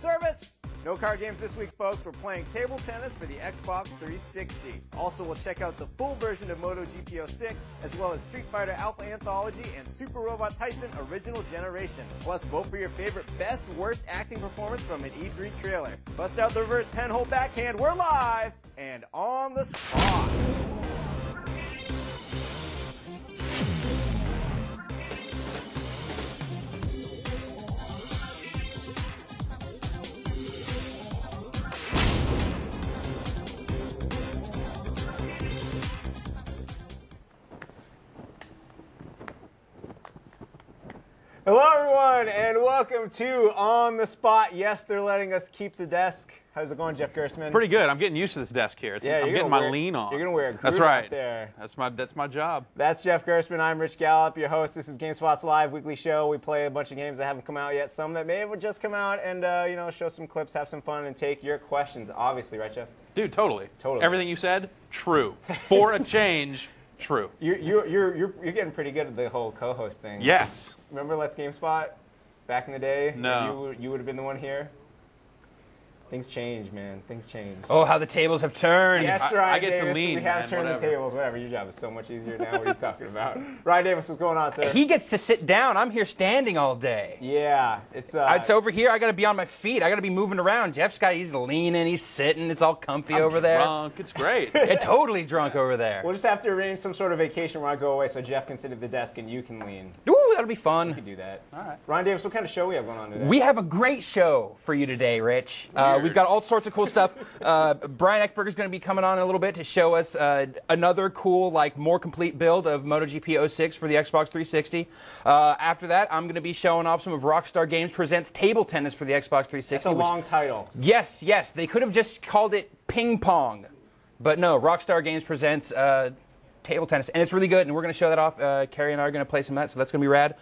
service. No card games this week, folks. We're playing table tennis for the Xbox 360. Also, we'll check out the full version of MotoGP 06, as well as Street Fighter Alpha Anthology and Super Robot Taisen Original Generation. Plus, vote for your favorite best, worst acting performance from an E3 trailer. Bust out the reverse penhole backhand. We're live and on the spot. Hello, everyone, and welcome to On the Spot. Yes, they're letting us keep the desk. How's it going, Jeff Gerstmann? Pretty good. I'm getting used to this desk here. I'm getting my lean on. You're going to wear a groove That's right. out there. That's my job. That's Jeff Gerstmann. I'm Rich Gallup, your host. This is GameSpot's live weekly show. We play a bunch of games that haven't come out yet, some that may have just come out, and show some clips, have some fun, and take your questions, obviously, right, Jeff? Dude, totally. Totally. Everything you said, true. For a change, true. You're getting pretty good at the whole co-host thing. Yes. Remember Let's GameSpot? Back in the day? No. You would have been the one here? Things change, man. Things change. Oh, how the tables have turned. Yes, Ryan I get Davis. to lean, We have turned the tables. Whatever. Your job is so much easier now. What are you talking about? Ryan Davis, what's going on, sir? He gets to sit down. I'm here standing all day. Yeah. It's over here. I got to be on my feet. I got to be moving around. He's leaning. He's sitting. It's all comfy over there. Drunk. It's great. Yeah, totally drunk over there. We'll just have to arrange some sort of vacation where I go away so Jeff can sit at the desk and you can lean. Ooh, that'll be We fun. could do that. All right. Ryan Davis, what kind of show we have going on today? We have a great show for you today, Rich. We've got all sorts of cool stuff. Brian Eckberger's going to be coming on in a little bit to show us another cool, more complete build of MotoGP 06 for the Xbox 360. After that, I'm going to be showing off some of Rockstar Games Presents Table Tennis for the Xbox 360. That's a long title. Yes. They could have just called it Ping Pong. But no, Rockstar Games Presents Table Tennis. And it's really good, and we're going to show that off. Carrie and I are going to play some of that, so that's going to be rad.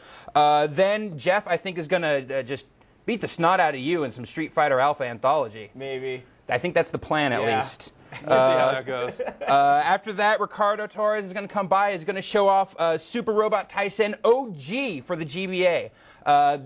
Then Jeff, I think, is going to just beat the snot out of you in some Street Fighter Alpha Anthology. Maybe. I think that's the plan, at least. We'll see how that goes. After that, Ricardo Torres is going to come by. He's going to show off Super Robot Taisen OG for the GBA.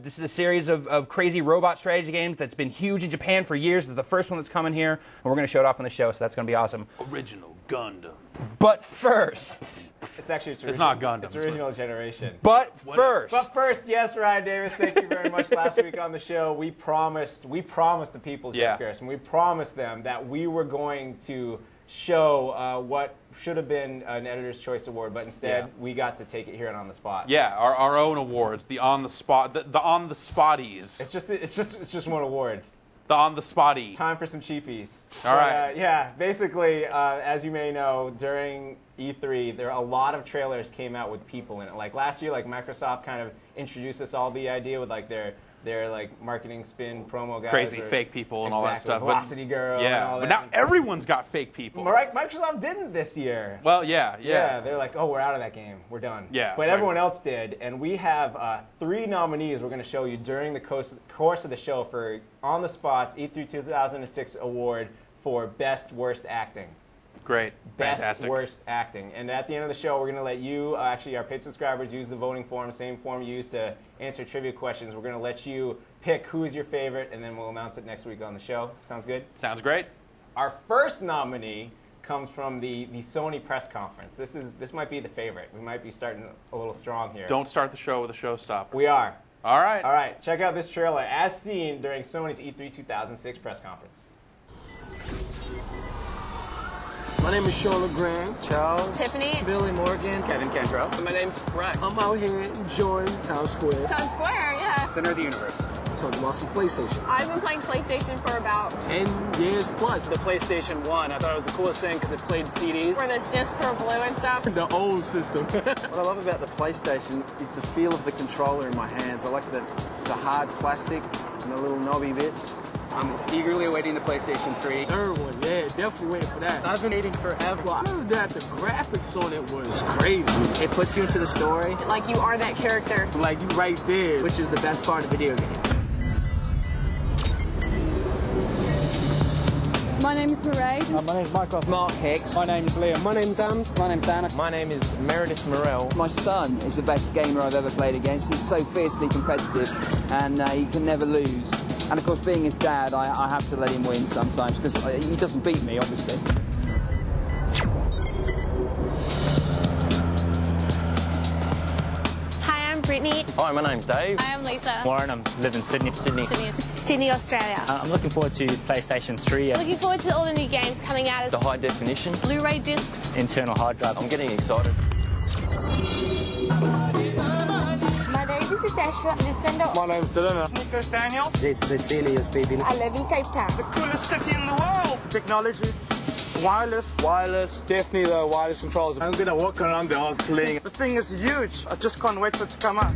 This is a series of crazy robot strategy games that's been huge in Japan for years. This is the first one that's coming here, and we're going to show it off on the show, so that's going to be awesome. Original Gundam. But first... It's not Gundam. It's original generation. But first, yes, Ryan Davis, thank you very much. Last week on the show, we promised the people, Jeff Garrison, we promised them that we were going to show what should have been an Editor's Choice Award, but instead we got to take it here and on the spot. Yeah, our own awards, the on the spot, the on the spotties. It's just one award. The on the spotty. Time for some cheapies. All right. Yeah, basically, as you may know, during E3, a lot of trailers came out with people in it. Like last year, Microsoft kind of introduced us all the idea with their marketing spin promo guys. Crazy fake people and all that stuff. Velocity Girl and all that. But now everyone's got fake people. Right, Microsoft didn't this year. Well, yeah. They're like, oh, we're out of that game. We're done. Yeah. But everyone else did, and we have 3 nominees we're going to show you during the course of the show for On the Spot's E3 2006 award for Best Worst Acting. Great. Best Fantastic. Worst Acting. And at the end of the show, we're going to let you, actually our paid subscribers, use the voting form, same form you use to answer trivia questions. We're going to let you pick who's your favorite, and then we'll announce it next week on the show. Sounds good? Sounds great. Our first nominee comes from the Sony press conference. This might be the favorite. We might be starting a little strong here. Don't start the show with a showstopper. We are. All right. All right. Check out this trailer as seen during Sony's E3 2006 press conference. My name is Sean LeGrand. Charles. Tiffany. Billy Morgan. Kevin Kendra. My name's Brett. I'm out here enjoying Times Square. Times Square, yeah. Center of the universe. Talking about some PlayStation. I've been playing PlayStation for about 10 years plus. The PlayStation 1, I thought it was the coolest thing because it played CDs. where those discs were blue and stuff. The old system. What I love about the PlayStation is the feel of the controller in my hands. I like the hard plastic and the little knobby bits. I'm eagerly awaiting the PlayStation 3. Third one, yeah, definitely waiting for that. I've been waiting forever. Well, I heard that the graphics on it was crazy. It puts you into the story. Like you are that character. Like you right there, which is the best part of video games. My name is Mairead. My name's Michael. Mark Hicks. My name's Liam. My name's Ams. My name's Anna. My name is Meredith Morell. My son is the best gamer I've ever played against. He's so fiercely competitive and he can never lose. And of course, being his dad, I have to let him win sometimes because he doesn't beat me, obviously. Hi, I'm Brittany. Hi, my name's Dave. I am Lisa. Warren, I live in Sydney. Sydney, Australia. I'm looking forward to PlayStation 3. Looking forward to all the new games coming out as The high definition. Blu-ray discs. Internal hard drive. I'm getting excited. My name is Natasha. My name's Dylan. Nicholas Daniels. Jason Vitselius, baby. I live in Cape Town. The coolest city in the world. Technology. Wireless. Wireless. Definitely the wireless controls. I'm gonna walk around the house playing. The thing is huge. I just can't wait for it to come out.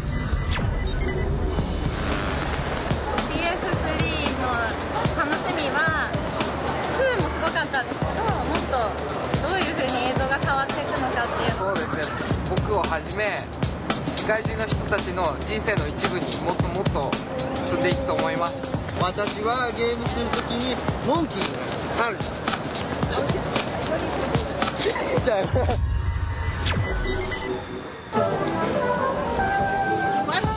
PS3 の楽しみは2もすごかったんですけど、もっとどういう風に映像が変わっていくのかっていう。そうですね。僕をはじめ世界中の人たちの人生の一部にもっともっと進んでいくと思います。私はゲームするときにモンキー、猿。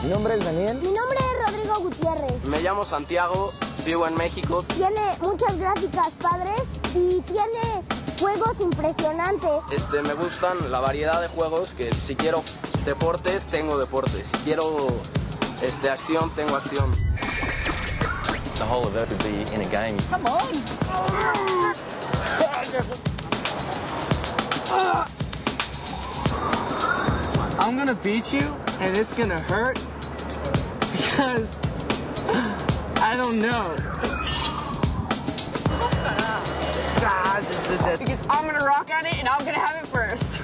Mi nombre es Daniel. Mi nombre es Rodrigo Gutiérrez. Me llamo Santiago, vivo en México. Tiene muchas gráficas padres y tiene juegos impresionantes. Me gustan la variedad de juegos, que si quiero deportes, tengo deportes. Si quiero acción, tengo acción. The whole of it would be in a game. Come on. I'm gonna beat you, and it's gonna hurt because I don't know. Because I'm gonna rock at it and I'm gonna have it first.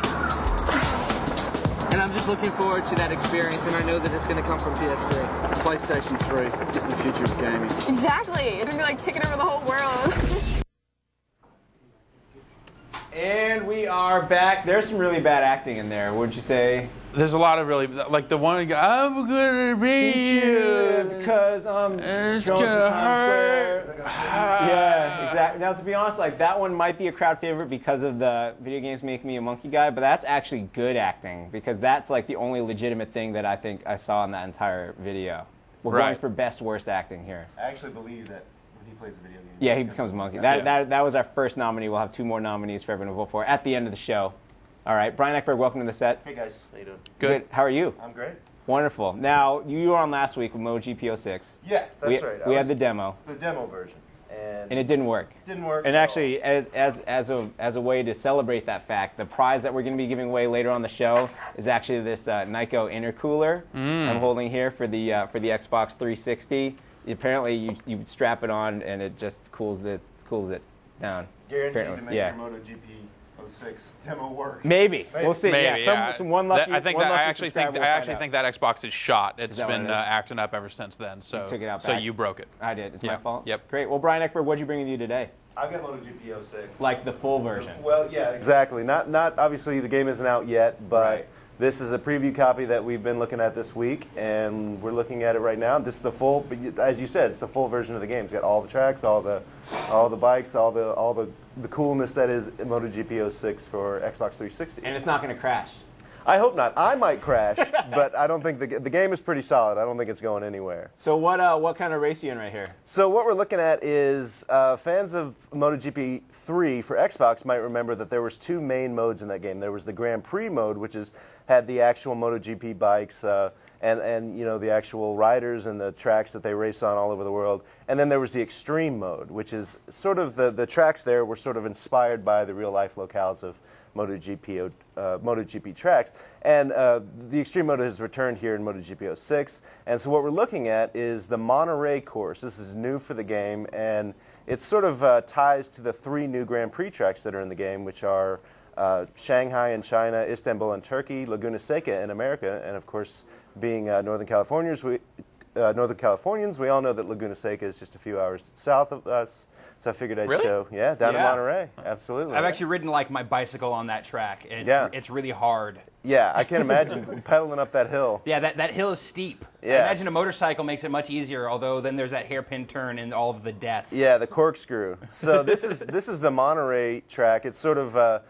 And I'm just looking forward to that experience, and I know that it's gonna come from PS3. PlayStation 3 is the future of gaming. Exactly. It's gonna be like taking over the whole world. And we are back. There's some really bad acting in there, wouldn't you say? There's a lot of really, like the one guy, I'm gonna beat you because I'm it's drunk in gonna Times hurt. Square. Yeah, exactly. Now, to be honest, like that one might be a crowd favorite because of the video games make me a monkey guy, but that's actually good acting because that's like the only legitimate thing that I think I saw in that entire video. We're going for best worst acting here. I actually believe that when he plays a video game. Yeah, he becomes a monkey. That was our first nominee. We'll have 2 more nominees for everyone to vote for at the end of the show. All right, Brian Eckberg, welcome to the set. Hey guys, how you doing? Good. How are you? I'm great. Wonderful. Now, you were on last week with MotoGP 06. Yeah, that's right. We had the demo. The demo version. And it didn't work. Didn't work. And actually, as a way to celebrate that fact, the prize that we're going to be giving away later on the show is actually this Nyko intercooler I'm holding here for the Xbox 360. Apparently, you strap it on and it just cools it down. Guaranteed to make your MotoGP 06 demo work. Maybe. We'll see. Maybe, yeah. Some one lucky. I actually think that Xbox is shot. It's been acting up ever since then. So you took it out so back. you broke it. I did. It's my fault. Yep. Great. Well, Brian Eckberg, what'd you bring with you today? I've got MotoGP 06. Like the full version. Well, yeah, exactly. Not obviously the game isn't out yet, but this is a preview copy that we've been looking at this week, and we're looking at it right now. This is the full, as you said, it's the full version of the game. It's got all the tracks, all the bikes, all the coolness that is MotoGP 06 for Xbox 360. And it's not going to crash. I hope not. I might crash, but I don't think the game is pretty solid. I don't think it's going anywhere. So what kind of race are you in right here? So what we're looking at is fans of MotoGP 3 for Xbox might remember that there was 2 main modes in that game. There was the Grand Prix mode, which had the actual MotoGP bikes and you know the actual riders and the tracks that they race on all over the world. And then there was the Extreme mode, which is sort of the tracks there were sort of inspired by the real life locales of MotoGP tracks. And the Extreme mode has returned here in MotoGP 06. And so what we're looking at is the Monterey course. This is new for the game, and it sort of ties to the 3 new Grand Prix tracks that are in the game, which are Shanghai in China, Istanbul in Turkey, Laguna Seca in America, and of course, being Northern Californians, we all know that Laguna Seca is just a few hours south of us. So I figured I'd show, down in Monterey, absolutely. I've actually ridden like my bicycle on that track. It's really hard. Yeah, I can imagine pedaling up that hill. Yeah, that hill is steep. Yes. I imagine a motorcycle makes it much easier, although then there's that hairpin turn and all of the death. Yeah, the corkscrew. So this is the Monterey track. It's sort of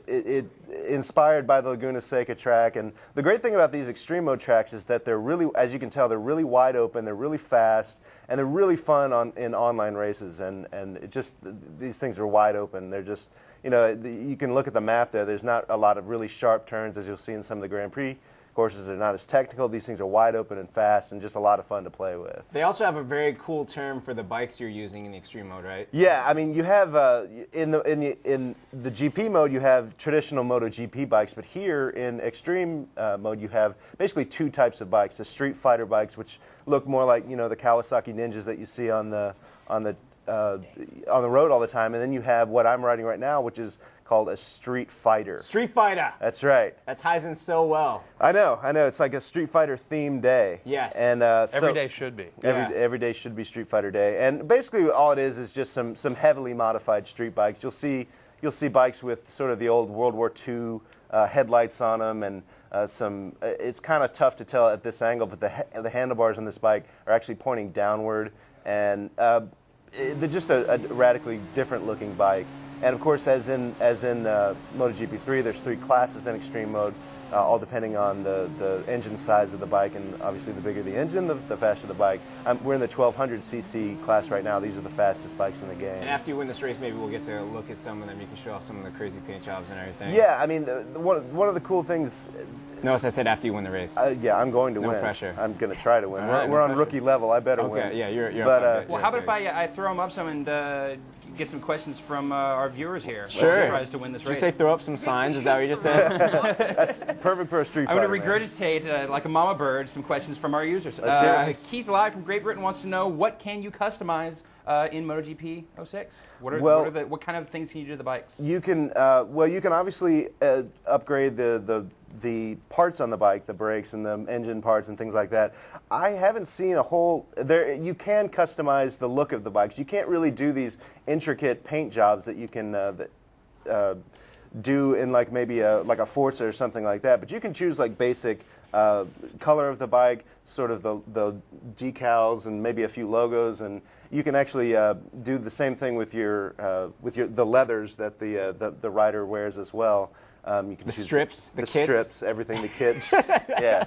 it inspired by the Laguna Seca track. And the great thing about these extreme mode tracks is that they're really, as you can tell, they're really wide open, they're really fast, and they're really fun in online races. And it just, these things are wide open. They're just, you know, you can look at the map there. There's not a lot of really sharp turns, as you'll see in some of the Grand Prix courses. Are not as technical. These things are wide open and fast, and just a lot of fun to play with. They also have a very cool term for the bikes you're using in the extreme mode, right? Yeah, I mean, you have in the GP mode you have traditional MotoGP bikes, but here in extreme mode you have basically two types of bikes: the street fighter bikes, which look more like, you know, the Kawasaki Ninjas that you see on the road all the time, and then you have what I'm riding right now, which is called a Street Fighter. Street Fighter. That's right. That ties in so well. I know. It's like a Street Fighter themed day. Yes. And every day should be. Every day should be Street Fighter Day. And basically all it is just some heavily modified street bikes. You'll see bikes with sort of the old World War II headlights on them, and some. It's kind of tough to tell at this angle, but the handlebars on this bike are actually pointing downward, and they're just a radically different looking bike. And of course, as in MotoGP 3, there's 3 classes in extreme mode, all depending on the engine size of the bike, and obviously the bigger the engine, the faster the bike. We're in the 1200cc class right now. These are the fastest bikes in the game. And after you win this race, maybe we'll get to look at some of them. You can show off some of the crazy paint jobs and everything. Yeah, I mean, one of the cool things. Notice I said after you win the race. Yeah, I'm going to win. No pressure. I'm going to try to win. Right, we're on rookie level. I better win. Okay, yeah, you're but, well, how about if I throw them up some and get some questions from our viewers here? Sure. Let's tries to win this race. Did you say throw up some signs? Is that what you just said? That's perfect for a Street Fighter. I'm going to regurgitate, like a mama bird, some questions from our users. Let's hear it. Keith Live from Great Britain wants to know, what can you customize in MotoGP 06? What kind of things can you do to the bikes? You can you can obviously upgrade the parts on the bike, the brakes and the engine parts and things like that. I haven't seen a whole there. You can customize the look of the bikes. You can't really do these intricate paint jobs that you can do in like maybe like a Forza or something like that. But you can choose like basic color of the bike, sort of the decals and maybe a few logos, and you can actually do the same thing with the leathers that the rider wears as well. You can choose strips, the strips, everything, the kits. Yeah.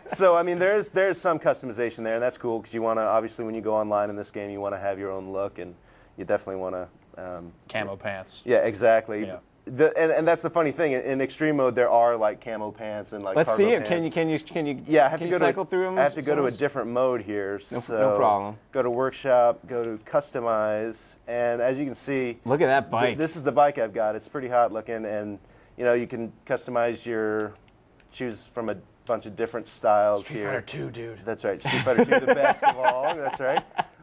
So I mean, there's some customization there, and that's cool because you want to, obviously when you go online in this game, you want to have your own look, and you definitely want to camo pants. Yeah, exactly. Yeah. And that's the funny thing. In extreme mode, there are like camo pants and like. Let's cargo see it. pants. Can you? Yeah, I have to go cycle through them. I have to go to a different mode here. No problem. Go to workshop. Go to customize, and as you can see, look at that bike. This is the bike I've got. It's pretty hot looking, and you know you can customize choose from a bunch of different styles Street here. Fighter 2, dude. That's right. Street Fighter 2, the best of all. That's right.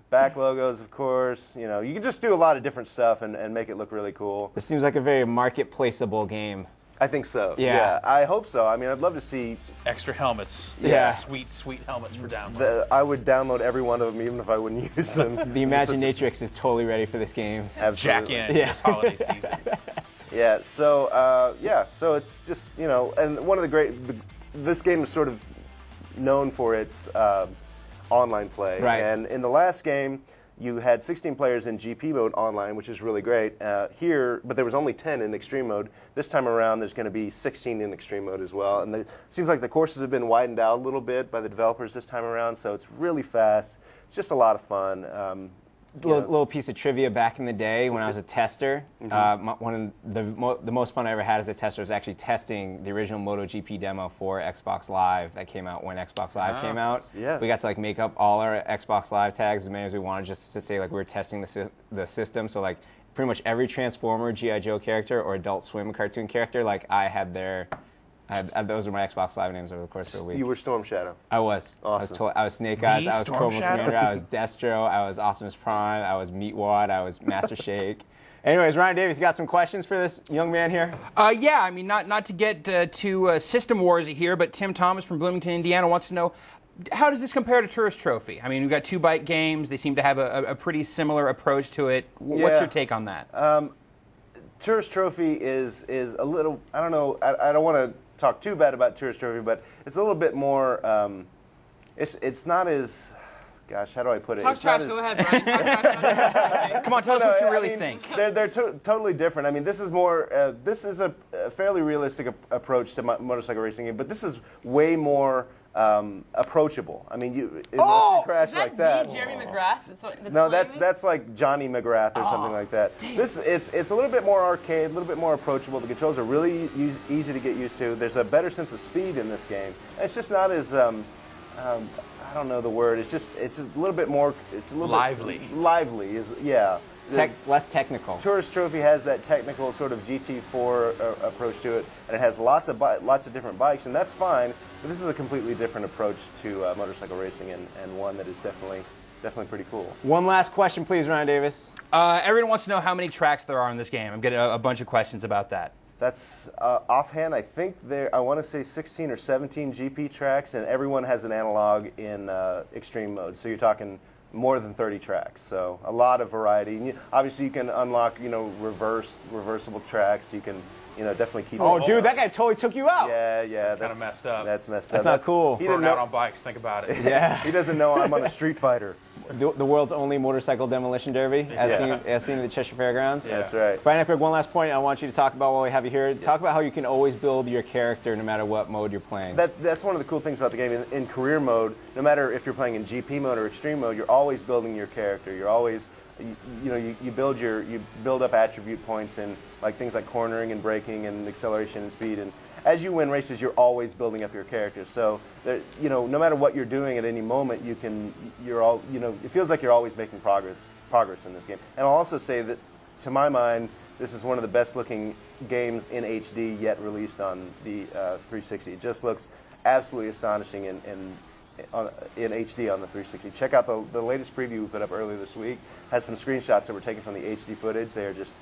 Back logos, of course. You know, you can just do a lot of different stuff and make it look really cool. This seems like a very marketplaceable game. I think so. Yeah. I hope so. I mean, I'd love to see extra helmets. Yeah. Sweet helmets for download. I would download every one of them, even if I wouldn't use them. The Imaginatrix is totally ready for this game. Absolutely. Jack in this holiday season. Yeah. So So it's just, you know, and one of this game is sort of known for its online play. Right. And in the last game, you had 16 players in GP mode online, which is really great. Here, but there was only 10 in extreme mode. This time around, there's going to be 16 in extreme mode as well. And it seems like the courses have been widened out a little bit by the developers this time around, so it's really fast. It's just a lot of fun. Little piece of trivia: back in the day when I was a tester, one of the most fun I ever had as a tester was actually testing the original MotoGP demo for Xbox Live that came out when Xbox Live came out. Yeah. We got to like make up all our Xbox Live tags as many as we wanted, just to say like we were testing the system. So like pretty much every Transformer, G.I. Joe character, or Adult Swim cartoon character, like I had those were my Xbox Live names over the course of a week. You were Storm Shadow. I was. Awesome. I was Snake Eyes. I was Storm Cobra Shadow? Commander. I was Destro. I was Optimus Prime. I was Meatwad. I was Master Shake. Anyways, Ryan Davis, you got some questions for this young man here? Yeah, I mean, not to get too System Warsy here, but Tim Thomas from Bloomington, Indiana wants to know, how does this compare to Tourist Trophy? I mean, we've got 2 bike games. They seem to have a pretty similar approach to it. What's your take on that? Tourist Trophy is a little, I don't know, I don't want to talk too bad about Tourist Trophy, but it's a little bit more, it's not as, gosh, how do I put it? Talk trash, go ahead, Brian. Talk trash. Come on, tell us what you really think. They're totally different. I mean, this is more. This is a fairly realistic approach to motorcycle racing game, but this is way more approachable. I mean, unless you crash like that. Jeremy McGrath? That's like Johnny McGrath or something like that. It's a little bit more arcade, a little bit more approachable. The controls are really easy to get used to. There's a better sense of speed in this game. And it's just not as I don't know the word. It's a little bit more. It's a little lively. Lively is less technical. Tourist Trophy has that technical sort of GT4 approach to it, and it has lots of different bikes, and that's fine. But this is a completely different approach to motorcycle racing, and one that is definitely pretty cool. One last question, please, Ryan Davis. Everyone wants to know how many tracks there are in this game. I'm getting a bunch of questions about that. That's offhand. I think I want to say 16 or 17 GP tracks, and everyone has an analog in extreme mode. So you're talking more than 30 tracks. So a lot of variety. And obviously, you can unlock reversible tracks. You can definitely keep. Oh, dude, that guy totally took you out. Yeah. That's kind of messed up. That's messed up. That's not cool. He didn't know on bikes. Think about it. Yeah. He doesn't know I'm on a Street Fighter. The world's only motorcycle demolition derby, as seen at the Cheshire Fairgrounds. Yeah. That's right. Brian Eckberg, one last point I want you to talk about while we have you here. Talk about how you can always build your character no matter what mode you're playing. That's one of the cool things about the game. In career mode, no matter if you're playing in GP mode or extreme mode, you're always building your character. You're always, you build up attribute points in like things like cornering and braking and acceleration and speed. And as you win races, you're always building up your character. So, no matter what you're doing at any moment, it feels like you're always making progress in this game. And I'll also say that, to my mind, this is one of the best-looking games in HD yet released on the 360. It just looks absolutely astonishing in HD on the 360. Check out the latest preview we put up earlier this week. Has some screenshots that were taken from the HD footage. They are just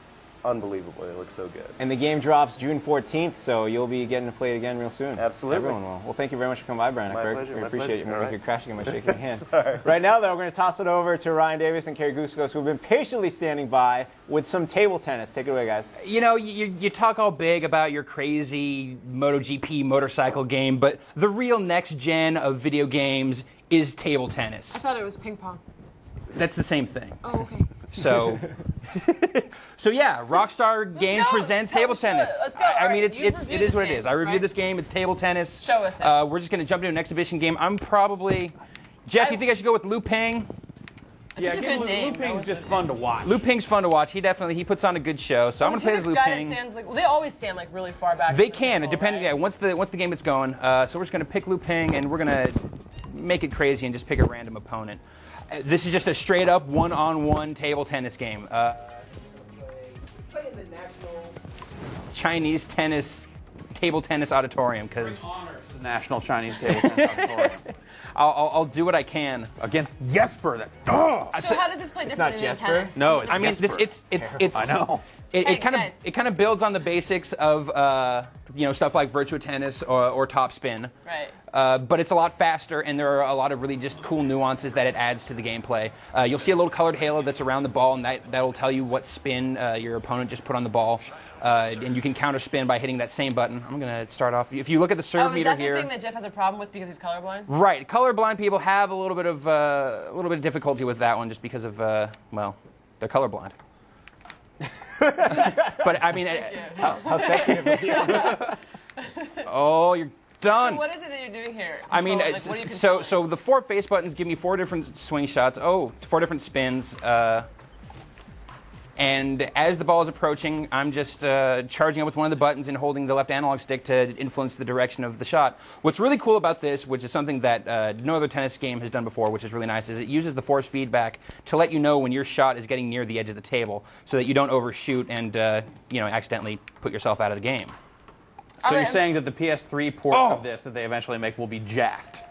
unbelievable. They look so good. And the game drops June 14th, so you'll be getting to play it again real soon. Absolutely. Everyone will. Well, thank you very much for coming by, Brian. My pleasure. We My appreciate pleasure. it. Make a crashing and my shaking your hand. Sorry. Right now, though, we're going to toss it over to Ryan Davis and Kerry Guskos, who have been patiently standing by with some table tennis. Take it away, guys. You talk all big about your crazy MotoGP motorcycle game, but the real next gen of video games is table tennis. I thought it was ping pong. That's the same thing. Oh, okay. So, yeah, Rockstar Games presents table tennis. Let's go. I mean, it is what it game, is. I reviewed right? this game. It's table tennis. Show us it. We're just going to jump into an exhibition game. I'm probably... Jeff, you think I should go with Liu Ping? Yeah, Liu Ping's just fun to watch. Liu Ping's fun to watch. He puts on a good show. So I'm going to play as Liu Ping. They always stand really far back. They can, depending. Right? Yeah, once the game gets going. So we're just going to pick Liu Ping, and we're going to make it crazy and just pick a random opponent. This is just a straight-up one-on-one table tennis game. Play in the National Chinese Table Tennis Auditorium because the National Chinese Table Tennis Auditorium. I'll do what I can against Jesper. So how does this play differently than tennis? No, it's Jesper. It's I know. It kind of builds on the basics of stuff like Virtua Tennis or Top Spin. Right. But it's a lot faster, and there are a lot of really just cool nuances that it adds to the gameplay. You'll see a little colored halo that's around the ball, and that'll tell you what spin your opponent just put on the ball. And you can counter spin by hitting that same button. I'm going to start off. If you look at the serve meter here. Is that the thing that Jeff has a problem with because he's colorblind? Right. Colorblind people have a little bit of difficulty with that one just because of they're colorblind. But I mean, how sexy of a oh, you're done. So what is it that you're doing here? I mean, so the 4 face buttons give me 4 different swing shots. 4 different spins. And as the ball is approaching, I'm just charging up with one of the buttons and holding the left analog stick to influence the direction of the shot. What's really cool about this, which is something that no other tennis game has done before, which is really nice, is it uses the force feedback to let you know when your shot is getting near the edge of the table so that you don't overshoot and accidentally put yourself out of the game. So you're saying that the PS3 port of this that they eventually make will be jacked?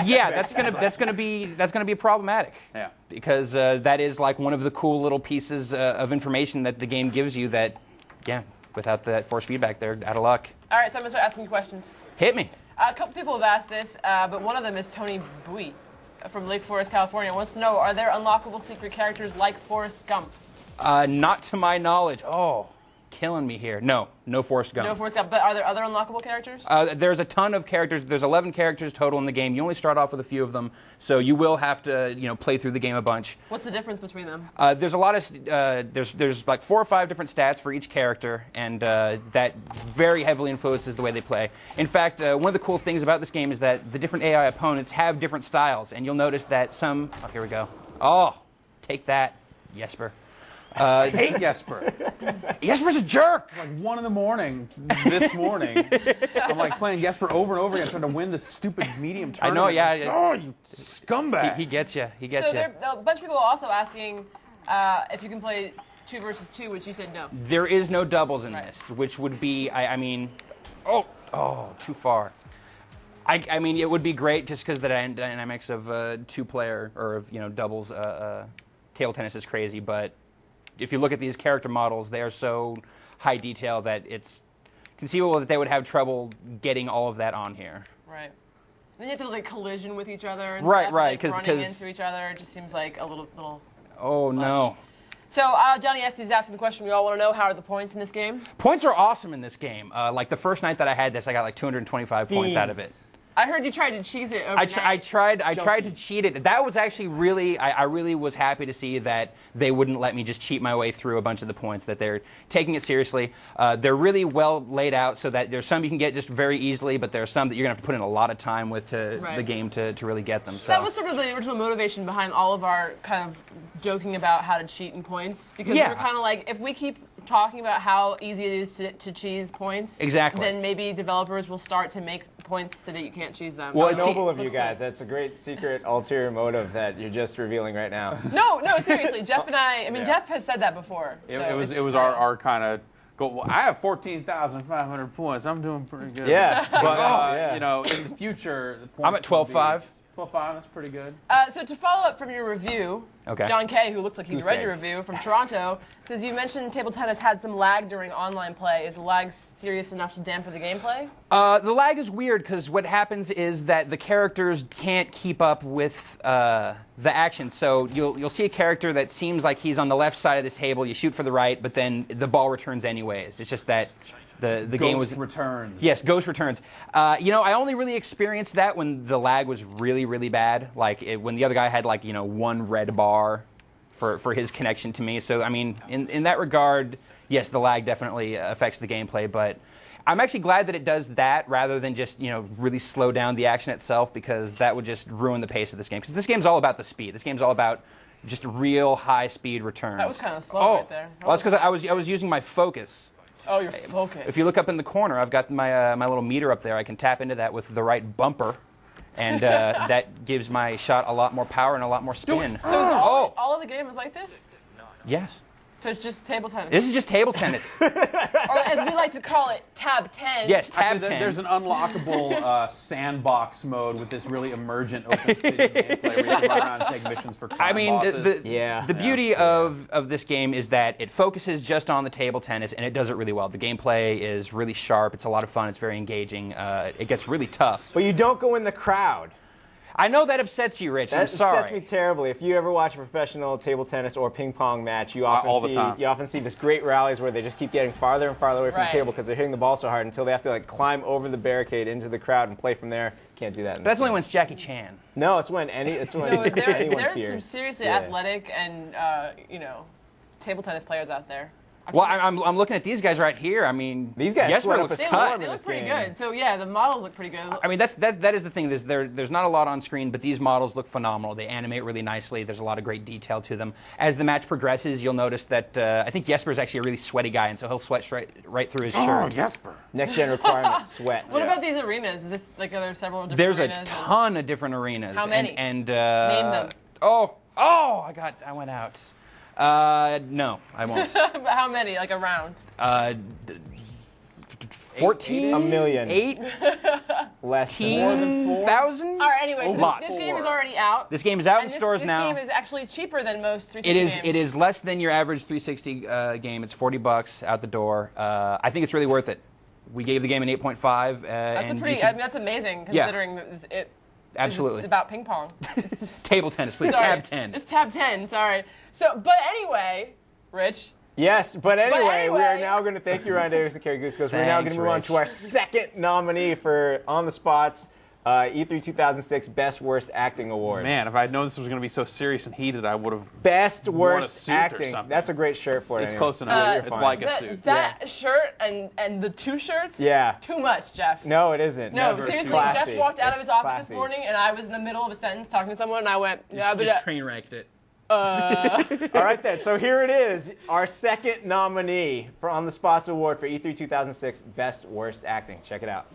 Yeah, that's gonna be problematic. Yeah, because that is like one of the cool little pieces of information that the game gives you. That, without that force feedback, they're out of luck. All right, so I'm gonna start asking you questions. Hit me. A couple people have asked this, but one of them is Tony Bui from Lake Forest, California. Wants to know: are there unlockable secret characters like Forrest Gump? Not to my knowledge. Oh. killing me here. No Forrest Gump. No Forrest Gump. But are there other unlockable characters? There's a ton of characters. There's 11 characters total in the game. You only start off with a few of them, so you will have to play through the game a bunch. What's the difference between them? There's a lot of there's like 4 or 5 different stats for each character, and that very heavily influences the way they play. In fact, one of the cool things about this game is that the different AI opponents have different styles, and you'll notice that some. Oh, here we go. Oh, take that, Jesper. I hate Jesper. Jesper's a jerk. Like 1 in the morning this morning, I'm like playing Jesper over and over again, trying to win this stupid medium tournament. I know, yeah. Oh, you scumbag! He gets you. He gets you. So a bunch of people are also asking if you can play 2 versus 2, which you said no. There is no doubles in this, which would be, I mean, too far. I mean, it would be great just because the dynamics of 2-player or of doubles table tennis is crazy, but if you look at these character models, they are so high detail that it's conceivable that they would have trouble getting all of that on here. Right. Then you have to like collision with each other and right, stuff, right, like running into each other. It just seems like a little. Oh much. No. So Johnny Estes is asking the question we all want to know: how are the points in this game? Points are awesome in this game. Like the first night that I had this, I got like 225 points out of it. I heard you tried to cheese it overnight. I tried to cheat it. That was actually really, I really was happy to see that they wouldn't let me just cheat my way through a bunch of the points, that they're taking it seriously. They're really well laid out so that there's some you can get just very easily, but there are some that you're going to have to put in a lot of time with the game to really get them. So that was sort of the original motivation behind all of our kind of joking about how to cheat in points. Because we were kind of like, if we keep talking about how easy it is to cheese points, then maybe developers will start to make points so that you can't cheese them. Well, it's noble of you guys. That's a great secret ulterior motive that you're just revealing right now. No, seriously. Jeff and I mean, Jeff has said that before. It was our kind of goal. Well, I have 14,500 points. I'm doing pretty good. Yeah. But, in the future, the points I'm at 12.5. 12.5, that's pretty good. So to follow up from your review, John Kay, who looks like he's read your review from Toronto, says you mentioned table tennis had some lag during online play. Is the lag serious enough to dampen the gameplay? The lag is weird because what happens is that the characters can't keep up with the action. So you'll see a character that seems like he's on the left side of this table. You shoot for the right, but then the ball returns anyways. It's just that the game was returns. Yes, ghost returns. I only really experienced that when the lag was really, really bad. Like when the other guy had like 1 red bar for his connection to me. So I mean, in that regard, yes, the lag definitely affects the gameplay. But I'm actually glad that it does that rather than just really slow down the action itself, because that would just ruin the pace of this game. Because this game's all about the speed. This game's all about just real high speed returns. That was kind of slow right there. Well, that's because I was using my focus. Oh, your focus. If you look up in the corner, I've got my little meter up there. I can tap into that with the right bumper, and that gives my shot a lot more power and a lot more spin. So is all of the game is like this? Yes. So it's just table tennis? This is just table tennis. Or as we like to call it, tab 10. Yes, tab 10. There's an unlockable sandbox mode with this really emergent open city gameplay where you can run around and take missions for crime bosses. The beauty of this game is that it focuses just on the table tennis, and it does it really well. The gameplay is really sharp. It's a lot of fun. It's very engaging. It gets really tough. But you don't go in the crowd. I know that upsets you, Rich. I'm sorry. That upsets me terribly. If you ever watch a professional table tennis or ping pong match, you often see this great rallies where they just keep getting farther and farther away from the table because they're hitting the ball so hard until they have to climb over the barricade into the crowd and play from there. Can't do that. But that's only when it's Jackie Chan. No, it's when anyone's here. There's some seriously athletic and table tennis players out there. Well, I'm looking at these guys right here. I mean, these guys looks They look pretty good. So yeah, the models look pretty good. I mean, that is the thing. There's not a lot on screen, but these models look phenomenal. They animate really nicely. There's a lot of great detail to them. As the match progresses, you'll notice that I think Jesper is actually a really sweaty guy, and so he'll sweat right through his shirt. Oh, Jesper! Next gen requirement: sweat. What about these arenas? Is this are there several different There's arenas? There's a ton of different arenas. How many? And name them. I went out. No, I won't. How many? Like a round? 14? A million. 8? Less than more than 4,000? All right, anyway, so this game is already out. This game is out in stores now. This game is actually cheaper than most 360 games. It is less than your average 360 game. It's $40 out the door. I think it's really worth it. We gave the game an 8.5. That's amazing considering that Absolutely. It's about ping pong. Table tennis, please. Sorry. Tab 10. It's tab 10, sorry. So, but anyway, Rich, Yes, but anyway, we are now going to thank you, Ryan Davis and Carrie Goose. We're now going to move on to our second nominee for On the Spots. E3 2006 Best Worst Acting Award. Man, if I had known this was going to be so serious and heated, I would have Best worn Worst a suit Acting. or something. That's a great shirt for it. It's close enough. It's like a suit. That shirt and the 2 shirts? Yeah. Too much, Jeff. No, it isn't. No, Never. seriously, Jeff walked out of his office this morning, and I was in the middle of a sentence talking to someone, and I went, just train wrecked it. All right then, so here it is, our second nominee for On the Spots Award for E3 2006 Best Worst Acting. Check it out.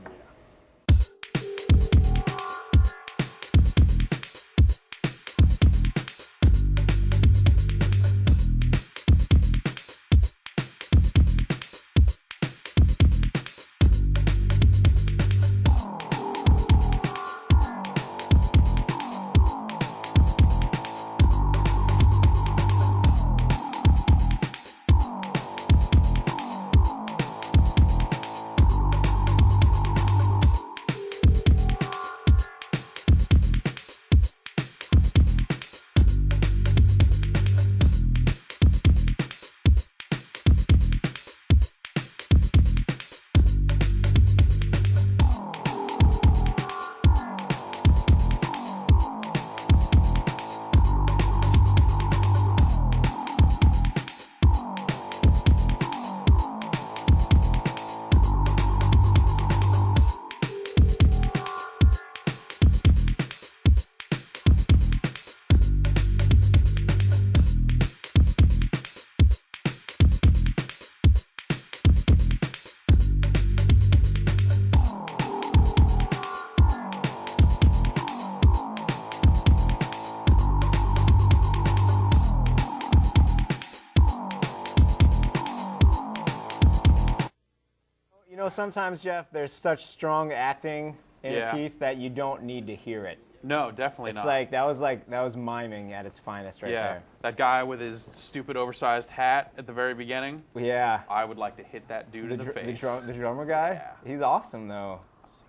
You know, sometimes, Jeff, there's such strong acting in a piece that you don't need to hear it. No, definitely not. It's like that was miming at its finest right there. That guy with his stupid oversized hat at the very beginning. Yeah. I would like to hit that dude in the face. The drummer guy? Yeah. He's awesome, though.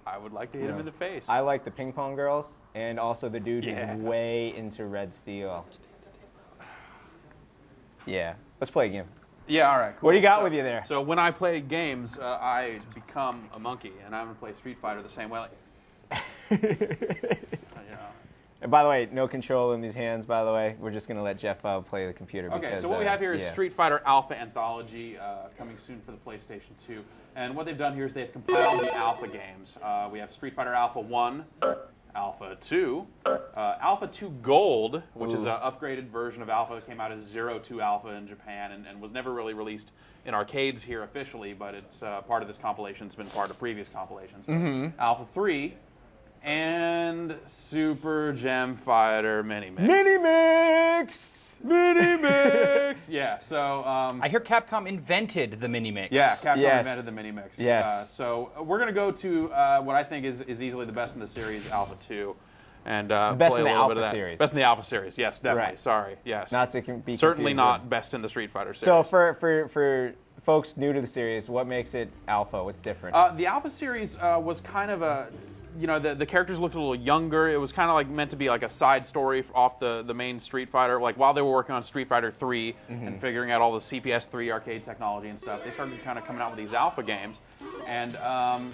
I would like to hit him in the face. I like the ping pong girls, and also the dude who's way into Red Steel. Yeah. Let's play a game. Yeah, all right, cool. What do you got with you there? So when I play games, I become a monkey, and I'm going to play Street Fighter the same way. And by the way, no control in these hands, by the way. We're just going to let Jeff play the computer. Okay, so what we have here is Street Fighter Alpha Anthology, coming soon for the PlayStation 2. And what they've done here is they've compiled the Alpha games. We have Street Fighter Alpha 1, Alpha 2, Alpha 2 Gold, which is an upgraded version of Alpha that came out as 02 Alpha in Japan and was never really released in arcades here officially, but it's part of this compilation. It's been part of previous compilations. Alpha 3, and Super Gem Fighter Mini Mix. Mini Mix! Mini Mix! Yeah, so... I hear Capcom invented the Mini Mix. Yeah, Capcom invented the Mini Mix. Yes. So we're going to go to what I think is easily the best in the series, Alpha 2. And best play in the a little bit of Alpha that. series. Best in the Alpha series, yes, definitely. Right. Sorry, yes. Not to be certainly not with... best in the Street Fighter series. So for folks new to the series, what makes it Alpha? What's different? The Alpha series was kind of a... You know, the characters looked a little younger. It was kind of like meant to be like a side story off the main Street Fighter. Like while they were working on Street Fighter 3 and figuring out all the CPS3 arcade technology and stuff, they started kind of coming out with these Alpha games. And,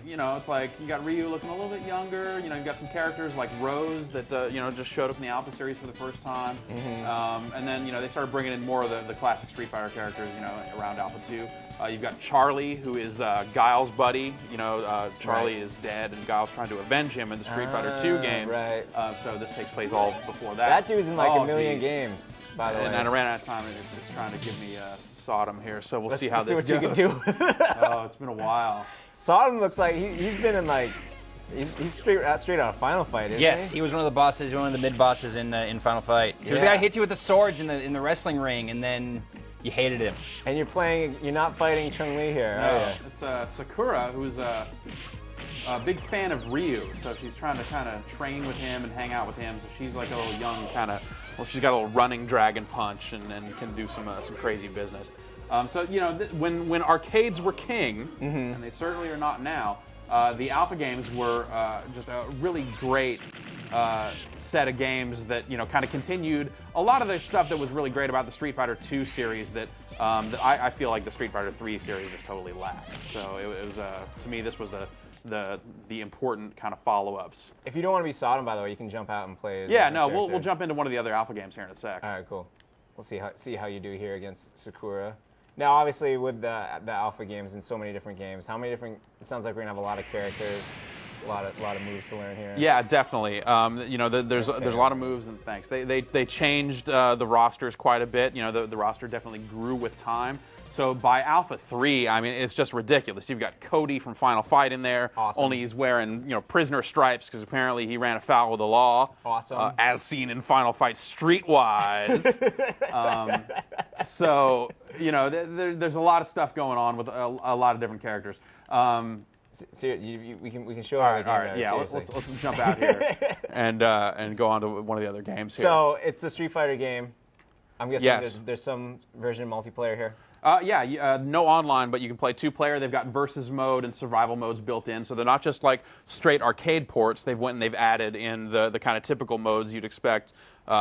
you know, it's like you got Ryu looking a little bit younger. You know, you got some characters like Rose that, you know, just showed up in the Alpha series for the first time. And then, you know, they started bringing in more of the classic Street Fighter characters, you know, around Alpha 2. You've got Charlie, who is Guile's buddy. You know, Charlie is dead, and Guile's trying to avenge him in the Street Fighter 2 games. Right. So this takes place all before that. That dude's in like a million games, by the way. And I ran out of time, and it's trying to give me Sodom here, so we'll see how this what goes. You can do. Oh, it's been a while. Sodom looks like he's been in like... He's straight out of Final Fight, isn't yes, he? he was one of the bosses, one of the mid-bosses in Final Fight. He was the guy who hit you with the swords in the wrestling ring, and then... You hated him. And you're not fighting Chun-Li here, no, are you? It's Sakura, who's a big fan of Ryu, so she's trying to kind of train with him and hang out with him. So she's like a little young kind of, well, she's got a little running dragon punch and can do some crazy business. So, you know, when arcades were king, and they certainly are not now, the Alpha games were just a really great set of games that kind of continued a lot of the stuff that was really great about the Street Fighter 2 series that I feel like the Street Fighter 3 series just totally lacked. So it was to me this was the important kind of follow-ups. If you don't want to be Sodom, by the way, you can jump out and play. We'll jump into one of the other alpha games here in a sec. All right, cool. We'll see how you do here against Sakura. Now, obviously, with the alpha games and so many different games, how many different? It sounds like we're gonna have a lot of characters. A lot of moves to learn here. Yeah, definitely. There's a lot of moves, and thanks. They changed the rosters quite a bit. The roster definitely grew with time. So by Alpha 3, I mean, it's just ridiculous. You've got Cody from Final Fight in there. Awesome. Only he's wearing prisoner stripes because apparently he ran afoul of the law. Awesome. As seen in Final Fight Streetwise. So there's a lot of stuff going on with a lot of different characters. We can show all right. Yeah, let's jump out here and go on to one of the other games here. So it's a Street Fighter game. I'm guessing there's some version of multiplayer here. No online, but you can play 2-player. They've got versus mode and survival modes built in, so they're not just like straight arcade ports. They've went and they've added in the kind of typical modes you'd expect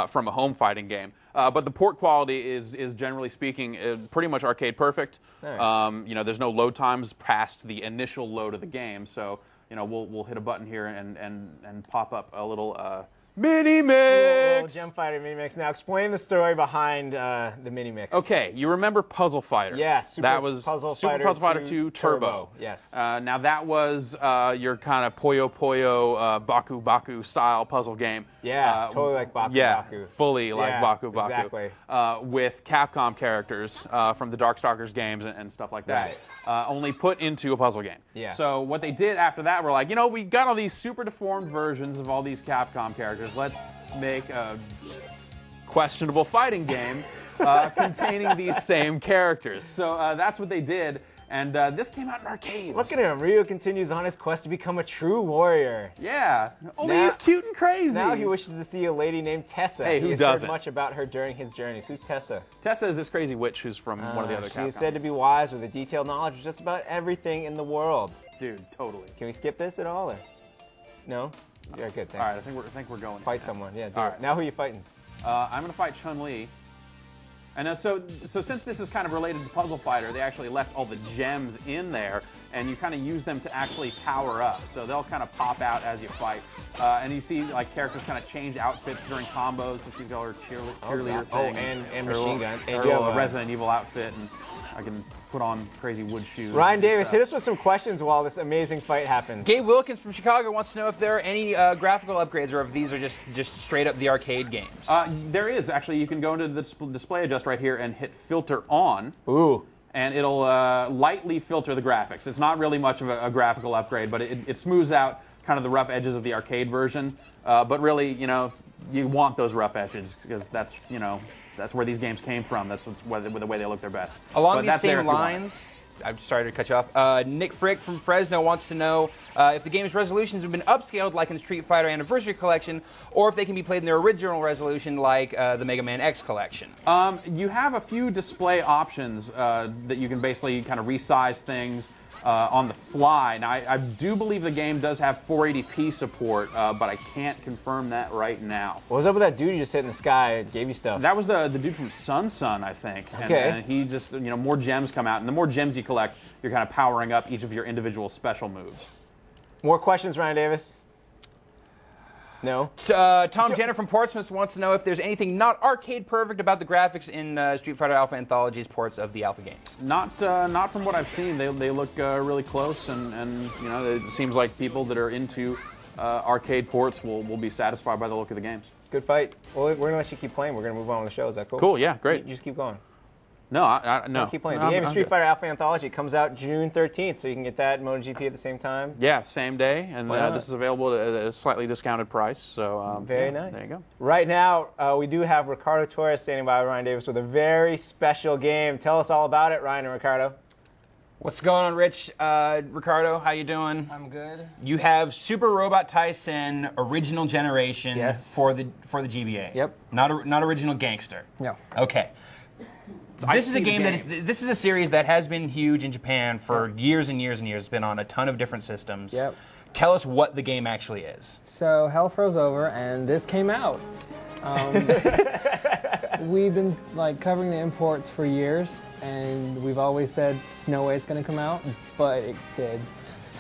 from a home fighting game. But the port quality is generally speaking pretty much arcade perfect. Nice. There's no load times past the initial load of the game, so we'll hit a button here and pop up a little mini mix. Gem Fighter mini mix. Now explain the story behind the mini mix. Okay, you remember Puzzle Fighter? Yes. That was Super Puzzle Fighter 2 Turbo. Yes. Now that was your kind of Puyo Puyo Baku Baku style puzzle game. Yeah, totally like Baku Baku. Fully like Baku Baku. Exactly. With Capcom characters from the Darkstalkers games and stuff like that. Right. Only put into a puzzle game. Yeah. So what they did after that, we're like, we got all these super deformed versions of all these Capcom characters. Let's make a questionable fighting game containing these same characters. So that's what they did. And this came out in arcades. Look at him. Ryu continues on his quest to become a true warrior. Yeah. Only he's cute and crazy. Now he wishes to see a lady named Tessa. Hey, who doesn't? Heard much about her during his journeys. Who's Tessa? Tessa is this crazy witch who's from one of the other Capcom. She is said to be wise with a detailed knowledge of just about everything in the world. Dude, totally. Can we skip this at all? Or? No? Yeah, good, thanks. All right, I think we're going. Fight someone. Yeah, do it. Now who are you fighting? I'm going to fight Chun-Li. And so since this is kind of related to Puzzle Fighter, they actually left all the gems in there, and you kind of use them to actually power up. So they'll kind of pop out as you fight. And you see like characters kind of change outfits during combos. If you've got her cheerleader thing. And machine gun. And you have a Resident Evil outfit, and I can put on crazy wood shoes. Ryan Davis, hit us with some questions while this amazing fight happens. Gabe Wilkins from Chicago wants to know if there are any graphical upgrades or if these are just straight up the arcade games. There is, actually. You can go into the display adjust right here and hit filter on. Ooh. And it'll lightly filter the graphics. It's not really much of a graphical upgrade, but it smooths out kind of the rough edges of the arcade version. But really, you want those rough edges because that's where these games came from. That's the way they look their best. Along these same lines, I'm sorry to cut you off. Nick Frick from Fresno wants to know if the game's resolutions have been upscaled like in Street Fighter Anniversary Collection, or if they can be played in their original resolution like the Mega Man X Collection. You have a few display options that you can basically kind of resize things on the fly. Now, I do believe the game does have 480p support, but I can't confirm that right now. What was up with that dude you just hit in the sky and gave you stuff? That was the dude from Sun, I think. Okay. And he just, more gems come out, and the more gems you collect, you're kind of powering up each of your individual special moves. More questions, Ryan Davis? No. Tom Jenner from Portsmouth wants to know if there's anything not arcade perfect about the graphics in Street Fighter Alpha Anthology's ports of the Alpha games. Not from what I've seen. They look really close, and it seems like people that are into arcade ports will be satisfied by the look of the games. Good fight. Well, we're gonna let you keep playing. We're gonna move on with the show. Is that cool? Cool. Yeah. Great. You just keep going. No, no. Keep playing. The game is Street Fighter Alpha Anthology. Comes out June 13th, so you can get that MotoGP at the same time. Yeah, same day, and this is available at a slightly discounted price. So very nice. There you go. Right now, we do have Ricardo Torres standing by Ryan Davis with a very special game. Tell us all about it, Ryan and Ricardo. What's going on, Rich? Ricardo, how you doing? I'm good. You have Super Robot Taisen original generation for the GBA. Yep. Not original Gangster. No. Okay. This is a game this is a series that has been huge in Japan for years and years and years. It's been on a ton of different systems. Yep. tell us what the game actually is. So hell froze over, and this came out. We've been like covering the imports for years, and we've always said there's no way it's going to come out, but it did.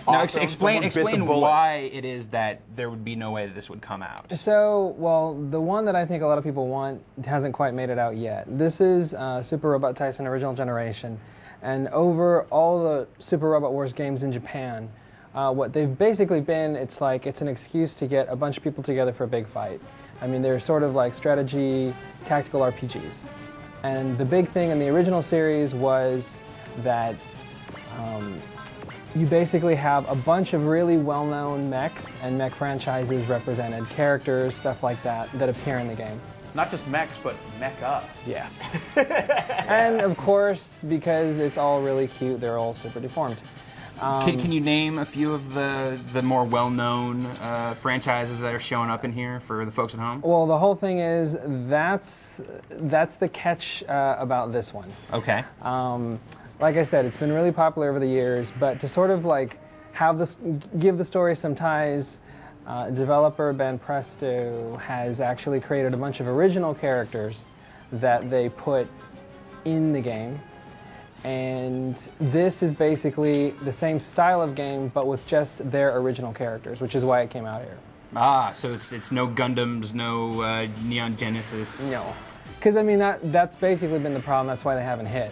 Now explain why it is that there would be no way that this would come out. So, well, the one that I think a lot of people want hasn't quite made it out yet. This is Super Robot Taisen Original Generation, and over all the Super Robot Wars games in Japan, what they've basically been, it's an excuse to get a bunch of people together for a big fight. I mean, they're sort of like strategy, tactical RPGs. And the big thing in the original series was that you basically have a bunch of really well-known mechs and mech franchises represented, characters, stuff like that, that appear in the game. Not just mechs, but mecha. Yes. And of course, because it's all really cute, they're all super deformed. Can you name a few of the more well-known franchises that are showing up in here for the folks at home? Well, the whole thing is that's the catch about this one. Okay. Like I said, it's been really popular over the years, but to sort of like give the story some ties, developer Ben Presto has actually created a bunch of original characters that they put in the game. And this is basically the same style of game, but with just their original characters, which is why it came out here. Ah, so it's no Gundams, no Neon Genesis. No, because I mean that's basically been the problem. That's why they haven't hit.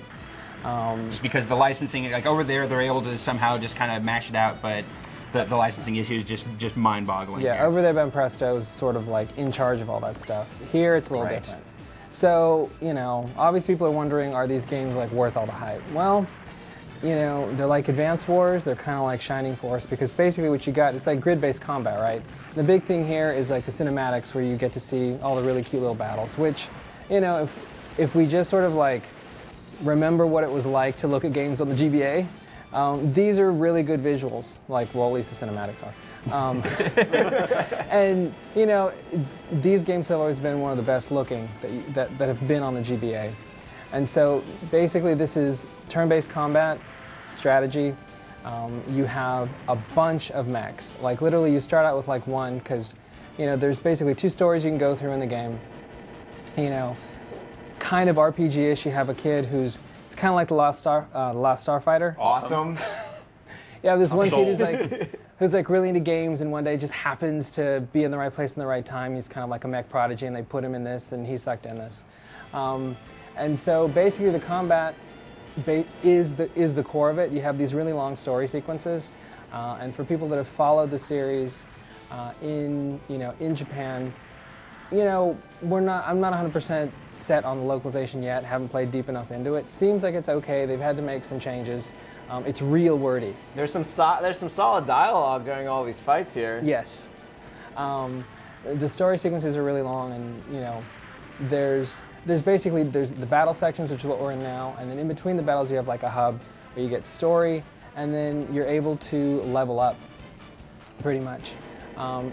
Just because the licensing, like over there, they're able to somehow just kind of mash it out, but the licensing issue is just mind-boggling. Yeah, over there, Ben Presto is sort of like in charge of all that stuff. Here, it's a little different. So, you know, obviously people are wondering, are these games like worth all the hype? Well, you know, they're like Advance Wars, they're kind of like Shining Force, because basically what you got, it's like grid-based combat, right? The big thing here is like the cinematics where you get to see all the really cute little battles, which, you know, if we just sort of like remember what it was like to look at games on the GBA, these are really good visuals, like, well, at least the cinematics are. And, you know, these games have always been one of the best looking that have been on the GBA. And so basically this is turn-based combat, strategy. You have a bunch of mechs. Like literally you start out with like one, because, you know, there's basically 2 stories you can go through in the game. You know, kind of RPG-ish. You have a kid who's, it's kind of like the Last Starfighter. Awesome. Yeah, this one kid who's like really into games, and one day just happens to be in the right place in the right time. He's kind of like a mech prodigy, and they put him in this, and he's sucked in this. And so basically the combat is the core of it. You have these really long story sequences, and for people that have followed the series in Japan, you know, I'm not 100% set on the localization yet. Haven't played deep enough into it. Seems like it's okay. They've had to make some changes. It's real wordy. There's some solid dialogue during all these fights here. Yes. The story sequences are really long, and you know, there's the battle sections, which is what we're in now, and then in between the battles you have like a hub where you get story, and then you're able to level up, pretty much.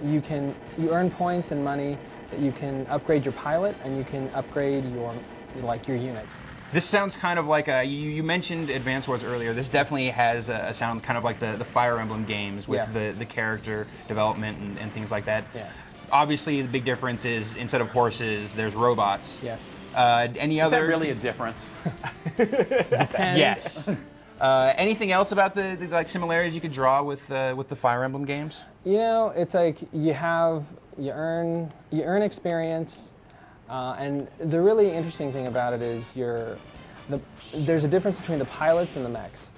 You earn points and money that you can upgrade your pilot, and you can upgrade your units. This sounds kind of like you mentioned Advance Wars earlier. This definitely has a sound kind of like the Fire Emblem games with the character development and things like that. Yeah. Obviously, the big difference is instead of horses, there's robots. Yes. Any other? Is that really a difference? Depends. Yes. Anything else about the like similarities you could draw with the Fire Emblem games? You know, it's like you earn experience, and the really interesting thing about it is there's a difference between the pilots and the mechs.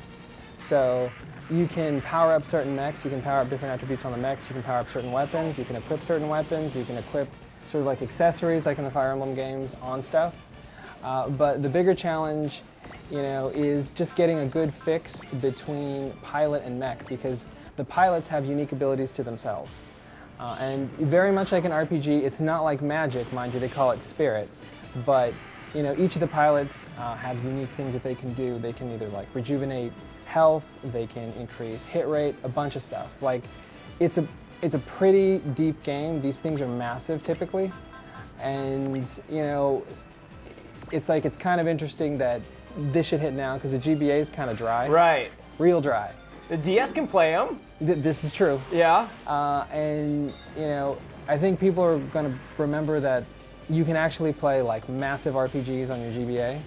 So you can power up certain mechs, you can power up different attributes on the mechs, you can power up certain weapons, you can equip certain weapons, you can equip sort of like accessories like in the Fire Emblem games on stuff. But the bigger challenge, you know, is just getting a good fix between pilot and mech, because the pilots have unique abilities to themselves. And very much like an RPG, it's not like Magic, mind you, they call it Spirit, but you know, each of the pilots have unique things that they can do. They can either like rejuvenate health, they can increase hit rate, a bunch of stuff. Like, it's a pretty deep game. These things are massive typically, and you know, it's kind of interesting that this should hit now because the GBA is kind of dry. Right. Real dry. The DS can play them. This is true. Yeah. And, you know, I think people are going to remember that you can actually play like massive RPGs on your GBA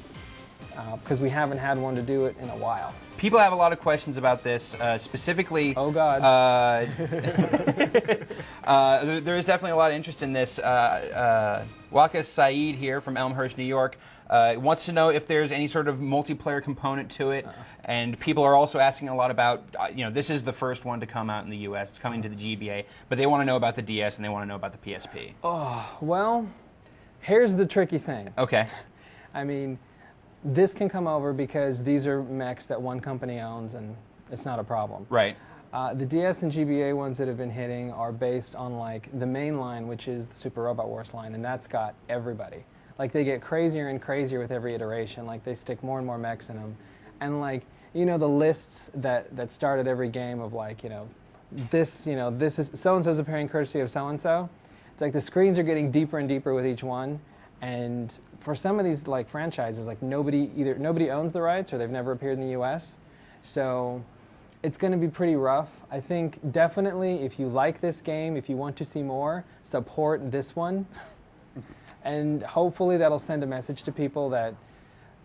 because we haven't had one to do it in a while. People have a lot of questions about this, specifically. Oh God. There is definitely a lot of interest in this. Waka Saeed here from Elmhurst, New York, wants to know if there's any sort of multiplayer component to it, and people are also asking a lot about, you know, this is the first one to come out in the U.S. It's coming to the GBA, but they want to know about the DS and they want to know about the PSP. Oh, well, here's the tricky thing. Okay. I mean, this can come over because these are mechs that one company owns, and it's not a problem. Right. The DS and GBA ones that have been hitting are based on like the main line, which is the Super Robot Wars line, and that's got everybody. Like they get crazier and crazier with every iteration. Like they stick more and more mechs in them, and like you know the lists that start at every game of like this is so and so's appearing courtesy of so and so. It's like the screens are getting deeper and deeper with each one, and for some of these like franchises, like nobody owns the rights or they've never appeared in the U.S. So it's going to be pretty rough. I think definitely if you like this game, if you want to see more, support this one. And hopefully that'll send a message to people that,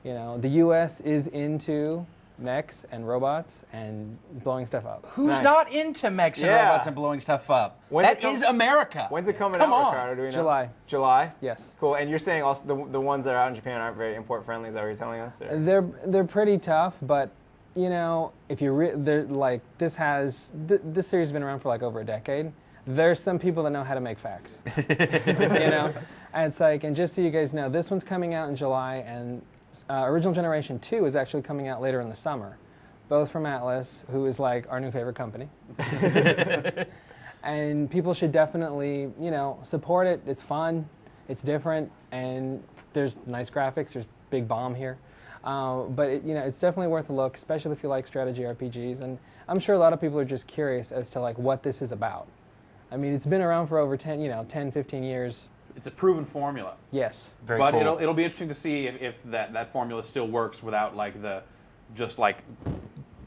you know, the U.S. is into mechs and robots and blowing stuff up. Who's not into mechs and robots and blowing stuff up? That is America. When's it coming Come out, on. Ricardo? Do we know? July. July? Yes. Cool. And you're saying also the ones that are out in Japan aren't very import friendly. Is that what you're telling us? Or? They're pretty tough, but you know, if you they're like this series has been around for like over a decade. There's some people that know how to make facts. You know, and it's like, and just so you guys know, this one's coming out in July, and Original Generation 2 is actually coming out later in the summer, both from Atlas, who is like our new favorite company. And people should definitely, you know, support it. It's fun, it's different, and there's nice graphics. There's big bomb here, but you know, it's definitely worth a look, especially if you like strategy RPGs. And I'm sure a lot of people are just curious as to like what this is about. I mean, it's been around for over 10, 15 years. It's a proven formula. Yes. Very but cool. it'll be interesting to see if that formula still works without like just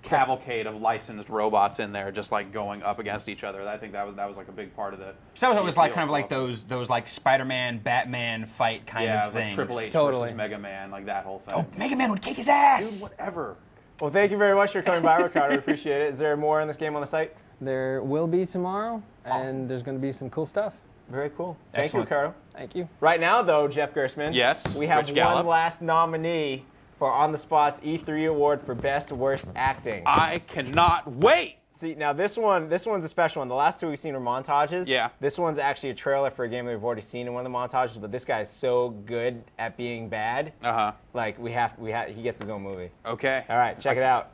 cavalcade of licensed robots in there just like going up against each other. I think that was like a big part of the. So it was like kind of like those like Spider-Man, Batman fight kind of things. Yeah, like Triple H totally. versus Mega Man, like that whole thing. Oh, Mega Man would kick his ass. Dude, whatever. Well, thank you very much for coming by, Ricardo. We appreciate it. Is there more on this game on the site? There will be tomorrow, Awesome. And there's going to be some cool stuff. Very cool. Thank Excellent. you, Ricardo. Thank you. Right now, though, Jeff Gerstmann. Yes. We have Rich Gallup. one last nominee for On the Spot's E3 Award for Best Worst Acting. I cannot wait. See, now this one's a special one. The last two we've seen are montages. Yeah. This one's actually a trailer for a game that we've already seen in one of the montages, but this guy is so good at being bad. Uh-huh. Like, he gets his own movie. Okay. All right, check it out.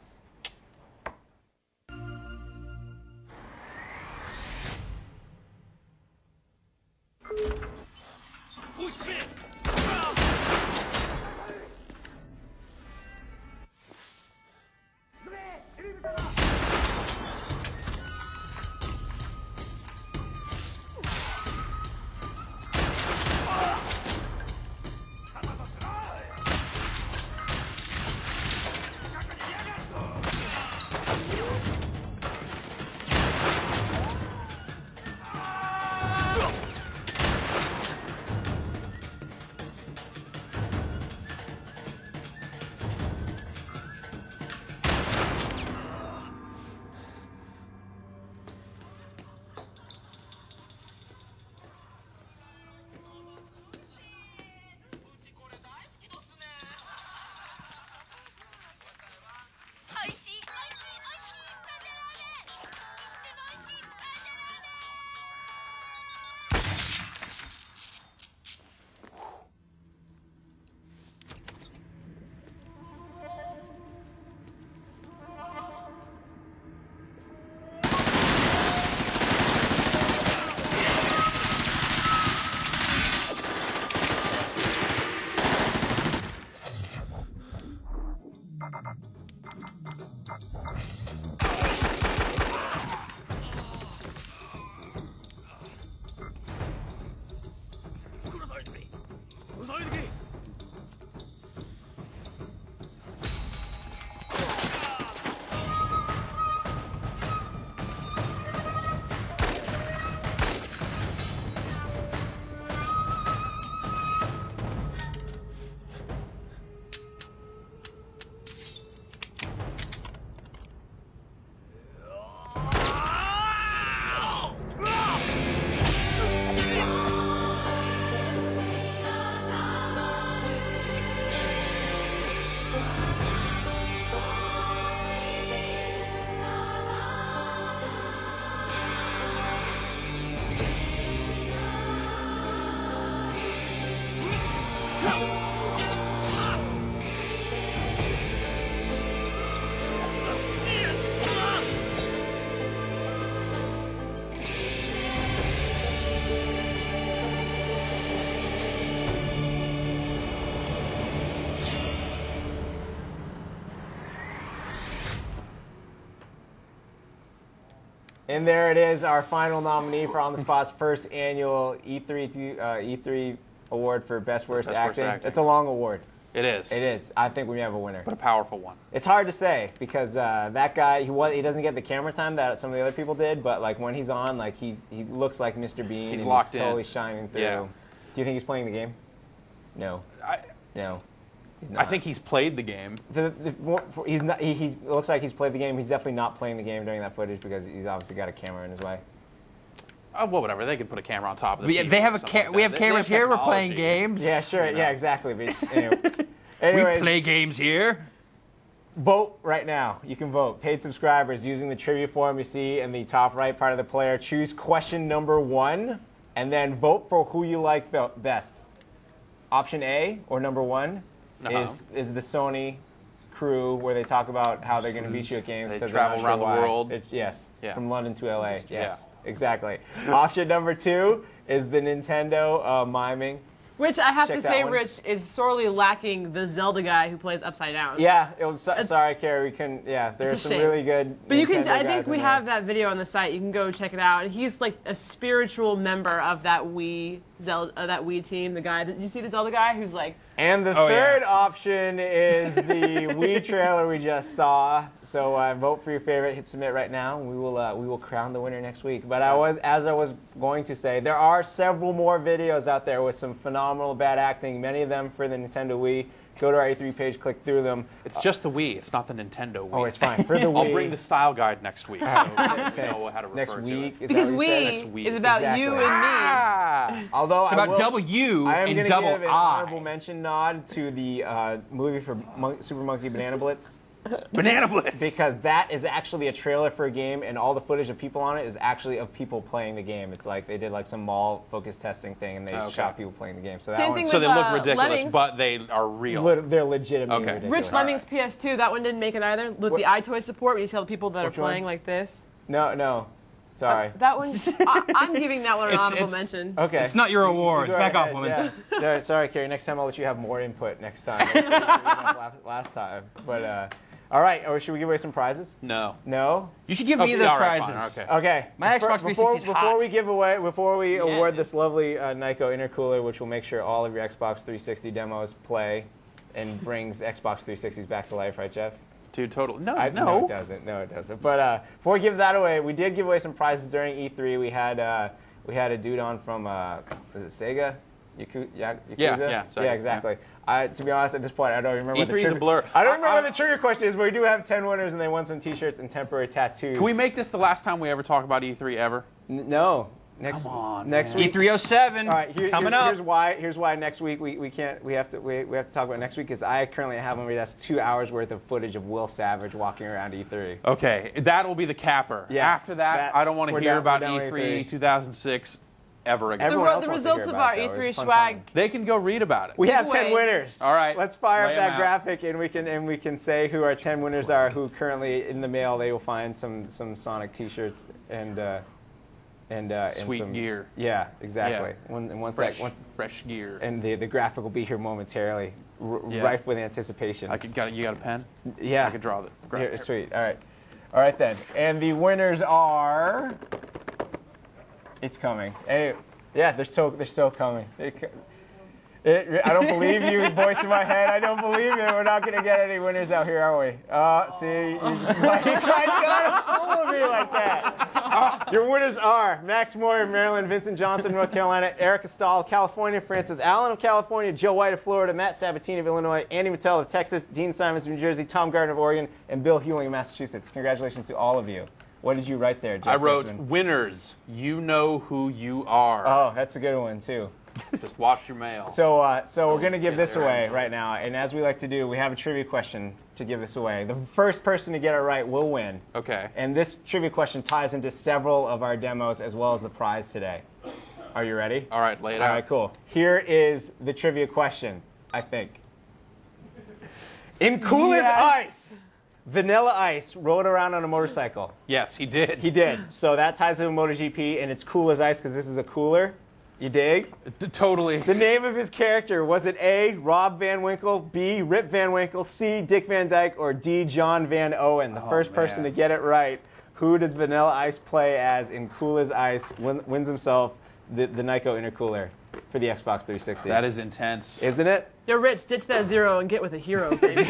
And there it is, our final nominee for On the Spot's first annual E3 award for Best Worst Acting. It's a long award. It is. It is. I think we have a winner. But a powerful one. It's hard to say because that guy, he doesn't get the camera time that some of the other people did, but like when he's on, like he looks like Mr. Bean. He's locked in. Totally shining through. Yeah. Do you think he's playing the game? No. No. I think he's played the game. He's not. He looks like he's played the game. He's definitely not playing the game during that footage because he's obviously got a camera in his way. Well, whatever. They could put a camera on top of the TV. They have we have cameras here. We're playing games. Yeah, sure. Yeah, exactly. Anyways, we play games here. Vote right now. You can vote. Paid subscribers using the trivia form you see in the top right part of the player. Choose question number 1, and then vote for who you like best. Option A or number 1. Is the Sony crew where they talk about how they're going to beat you at games. They travel around the world. Yes, from London to LA. Yes, exactly. Option number 2 is the Nintendo miming. Which I have to say, Rich, is sorely lacking the Zelda guy who plays Upside Down. Yeah, sorry, Carrie, we couldn't. Yeah, there's some really good. But you can. Nintendo I think guys we have that video on the site. You can go check it out. He's like a spiritual member of that Wii team. The guy. Did you see the Zelda guy who's like? And the third option is the Wii trailer we just saw. So vote for your favorite. Hit submit right now. We will crown the winner next week. But as I was going to say, there are several more videos out there with some phenomenal bad acting. Many of them for the Nintendo Wii. Go to our E3 page, click through them. It's just the Wii. It's not the Nintendo Wii. Oh, it's fine. For the Wii. I'll bring the style guide next week, so you know how to refer next to week, it. Because Wii is about you and me. Although it's about double U and double I. I am going to give an honorable mention nod to the movie for Super Monkey Banana Blitz. Banana Blitz! Because that is actually a trailer for a game, and all the footage of people on it is actually of people playing the game. It's like they did like some mall focus testing thing, and they shot people playing the game. So Same thing so with, they look ridiculous, Lemmings. but they are real. They're legitimately ridiculous. Rich Lemmings PS2, that one didn't make it either. With the iToy support, where you see all the people that are playing like this. No. Sorry. That one, I'm giving that one an honorable mention. Okay. It's not your awards. Back off, woman. Yeah. Sorry, Carrie. Next time I'll let you have more input next time. last time. But, all right. Or should we give away some prizes? No. No? You should give me those prizes. Fine, okay. My Xbox 360 is hot. Before we award this lovely Nyko intercooler, which will make sure all of your Xbox 360 demos play and brings Xbox 360s back to life, right, Jeff? Dude, total. No, it doesn't. No, it doesn't. But before we give that away, we did give away some prizes during E3. We had a dude on from was it Sega? Yakuza? Yeah, exactly. To be honest, at this point, I don't remember. E3 is a blur. I don't remember what the trivia question is, but we do have 10 winners, and they won some T-shirts and temporary tattoos. Can we make this the last time we ever talk about E3 ever? No. Come on, next week. E307 All right, coming up. Here's why next week we can't. We have to talk about next week because I currently have on my desk 2 hours worth of footage of Will Savage walking around E3. Okay, that will be the capper. Yes, After that, I don't want to hear about E3 2006 ever again. The results of our E3 swag. They can go read about it. We have 10 winners. All right, let's fire up that graphic and we can say who our 10 winners are. Who currently in the mail they will find some Sonic T-shirts and sweet some gear. Yeah, exactly. Yeah. Fresh gear. And the graphic will be here momentarily, rife with anticipation. You got a pen? Yeah. I can draw the graphic. Here, sweet. All right then. And the winners are. It's coming. And they're so coming. I don't believe you, voice in my head. I don't believe you. We're not going to get any winners out here, are we? See, you got to fool me like that. Your winners are Max Moyer of Maryland, Vincent Johnson, North Carolina, Erica Stahl of California, Francis Allen of California, Joe White of Florida, Matt Sabatini of Illinois, Andy Mattel of Texas, Dean Simons of New Jersey, Tom Gardner of Oregon, and Bill Hewling of Massachusetts. Congratulations to all of you. What did you write there, Jeff? I wrote, Chrisman? winners, you know who you are. Oh, that's a good one, too. Just watch your mail. So we're going to give this away right now. And as we like to do, we have a trivia question to give this away. The first person to get it right will win. Okay. And this trivia question ties into several of our demos as well as the prize today. Are you ready? All right, lay it out. All right, cool. Here is the trivia question, I think. In Cool as Ice, Vanilla Ice rode around on a motorcycle. Yes, he did. He did. So that ties into MotoGP, and it's cool as ice because this is a cooler. You dig? Totally. The name of his character, was it A, Rob Van Winkle, B, Rip Van Winkle, C, Dick Van Dyke, or D, John Van Owen? The first person to get it right. Who does Vanilla Ice play as in Cool as Ice? Wins himself the Nyko intercooler for the Xbox 360. That is intense. Isn't it? Yo, Rich, ditch that 0 and get with a hero, baby.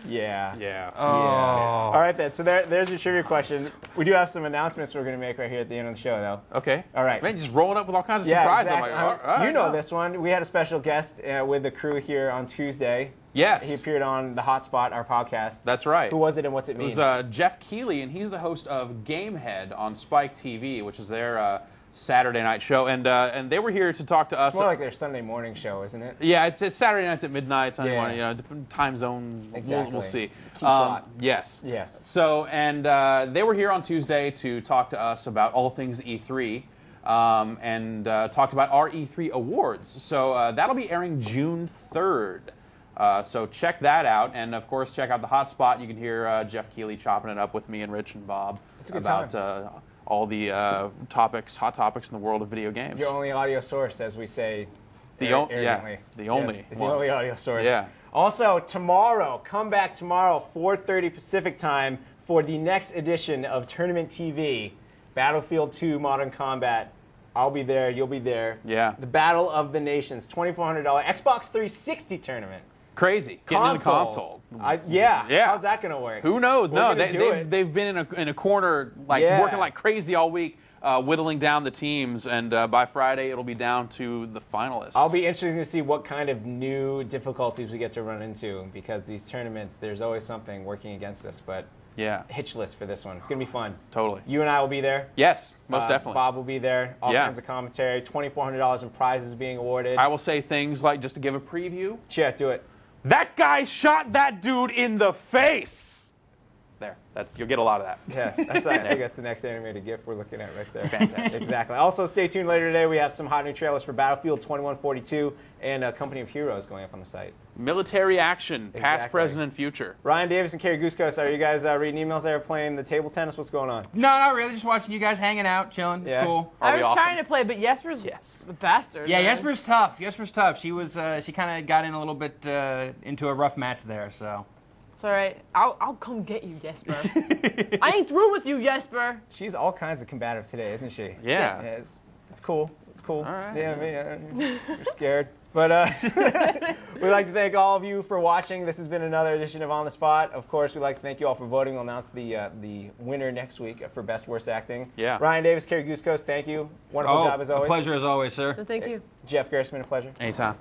Yeah. Yeah. Oh. All right, then. So there's your trivia question. We do have some announcements we're going to make right here at the end of the show, though. Okay. All right. Man, just rolling up with all kinds of surprises. Exactly. I'm like, all right, you know this one. We had a special guest with the crew here on Tuesday. Yes. He appeared on The Hotspot, our podcast. That's right. Who was it and what's it mean? It was Jeff Keighley, and he's the host of Gamehead on Spike TV, which is their Saturday night show. And they were here to talk to us. It's more like their Sunday morning show, isn't it? Yeah, it's Saturday nights at midnight, Sunday morning, time zone, exactly. we'll see. Yes. So, and they were here on Tuesday to talk to us about all things E3. And talked about our E3 awards. So that'll be airing June 3rd. So check that out, and of course check out the Hotspot. You can hear Jeff Keighley chopping it up with me and Rich and Bob about all the hot topics in the world of video games. Your only audio source, as we say. The only audio source. Yeah. Also, come back tomorrow, 4:30 Pacific time, for the next edition of Tournament TV, Battlefield 2 Modern Combat. I'll be there. You'll be there. Yeah. The Battle of the Nations, $2,400 Xbox 360 tournament. Crazy. Getting in a console. Yeah. How's that going to work? Who knows? They've been in a corner, working like crazy all week, whittling down the teams, and by Friday it'll be down to the finalists. I'll be interested to see what kind of new difficulties we get to run into, because these tournaments, there's always something working against us, but hitchless for this one. It's going to be fun. Totally. You and I will be there. Yes, most definitely. Bob will be there. All kinds of commentary. $2,400 in prizes being awarded. I will say things like, just to give a preview. Yeah, do it. That guy shot that dude in the face. There. You'll get a lot of that. Yeah, I think that's the next animated GIF we're looking at right there. Fantastic. Exactly. Also, stay tuned later today. We have some hot new trailers for Battlefield 2142 and Company of Heroes going up on the site. Military action, past, present, and future. Ryan Davis and Kerry Guskos, are you guys reading emails there, playing the table tennis? What's going on? No, not really. Just watching you guys hanging out, chilling. It's cool. I was trying to play, but Jesper's a bastard. Yeah, Jesper's tough. Jesper's tough. She was. She kind of got in a little bit into a rough match there, so. It's all right. I'll come get you, Jesper. I ain't through with you, Jesper. She's all kinds of combative today, isn't she? Yeah. It's cool. It's cool. All right. Yeah, you're scared. But we'd like to thank all of you for watching. This has been another edition of On the Spot. Of course, we'd like to thank you all for voting. We'll announce the winner next week for Best Worst Acting. Yeah. Ryan Davis, Kerry Guskos, thank you. Wonderful job as always. A pleasure as always, sir. Thank you. Jeff Gerstmann, a pleasure. Anytime.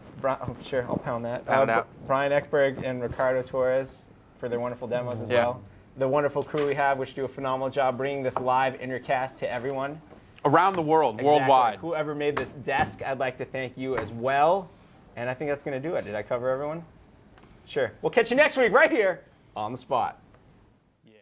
Sure, I'll pound that. Pound out. Brian Ekberg and Ricardo Torres for their wonderful demos as well. The wonderful crew we have, which do a phenomenal job bringing this live intercast to everyone. Around the world, worldwide. Whoever made this desk, I'd like to thank you as well. And I think that's going to do it. Did I cover everyone? Sure. We'll catch you next week right here on the Spot. Yeah.